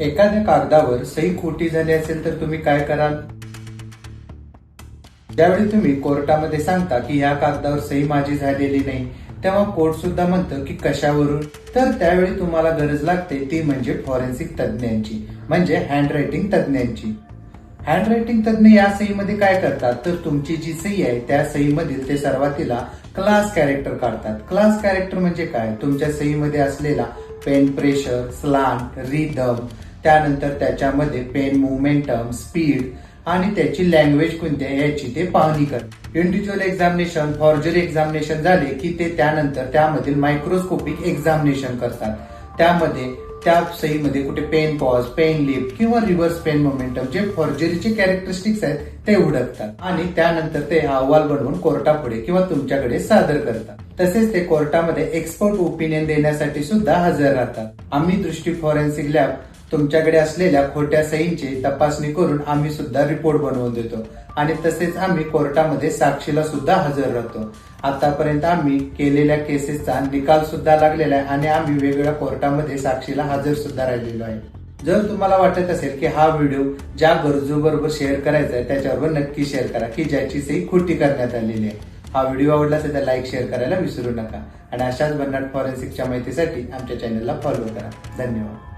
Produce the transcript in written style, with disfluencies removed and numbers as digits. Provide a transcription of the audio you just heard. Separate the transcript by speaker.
Speaker 1: एखाद्या कागदावर सही खोटी झाली असेल तर तुम्ही काय कराल? ज्यावेळी तुम्ही कोर्टामध्ये सांगता की ह्या कागदावर सही माझी झालेली नाही, तेव्हा कोर्ट सुद्धा म्हणतं की कशावरून? तर त्यावेळी तुम्हाला गरज लागते ती म्हणजे फॉरेन्सिक तज्ञांची, म्हणजे हँडरायटिंग तज्ञांची. हँडरायटिंग तज्ञ या सहीमध्ये काय करतात तर तुमची जी सही आहे त्या सहीमधील ते सर्वातीला क्लास कॅरेक्टर काढतात. क्लास कॅरेक्टर म्हणजे काय? तुमच्या सहीमध्ये असलेला पेन प्रेशर, स्लांट, रिदम, त्यानंतर त्याच्यामध्ये पेन मोमेंटम, स्पीड आणि त्याची लँग्वेज कोणती आहे याची ते पाहणी करतात. इंडिव्हिज्युअल एक्झामिनेशन, फॉर्जरी एक्झामिनेशन झाले की ते त्यानंतर त्यामधील मायक्रोस्कोपिक एक्झामिनेशन करतात. त्यामध्ये त्या सहीमध्ये कुठे पेन पॉज, पेन लिप किंवा रिव्हर्स पेन मोमेंटम जे फॉर्जरीचे कॅरेक्टरिस्टिक्स आहेत ते उडकतात आणि त्यानंतर ते अहवाल बनवून कोर्टापुढे किंवा तुमच्याकडे सादर करतात. तसेच ते कोर्टामध्ये एक्सपर्ट ओपिनियन देण्यासाठी सुद्धा हजर राहतात. आम्ही दृष्टी फॉरेन्सिक लॅब तुमच्याकडे असलेल्या खोट्या सहींची तपासणी करून आम्ही सुद्धा रिपोर्ट बनवून देतो आणि तसेच आम्ही कोर्टामध्ये साक्षीला सुद्धा हजर राहतो. आतापर्यंत आम्ही केलेल्या केसेसचा निकाल सुद्धा लागलेला आहे आणि आम्ही वेगवेगळ्या कोर्टामध्ये साक्षीला हजर सुद्धा राहिलेलो आहे. जर तुम्हाला वाटत असेल की हा व्हिडिओ ज्या गरजूबरोबर शेअर करायचा आहे त्याच्याबरोबर नक्की शेअर करा की ज्याची सही खोटी करण्यात आलेली आहे. हा व्हिडिओ आवडला असेल तर लाईक, शेअर करायला विसरू नका आणि अशाच भन्नाट फॉरेन्सिकच्या माहितीसाठी आमच्या चॅनलला फॉलो करा. धन्यवाद.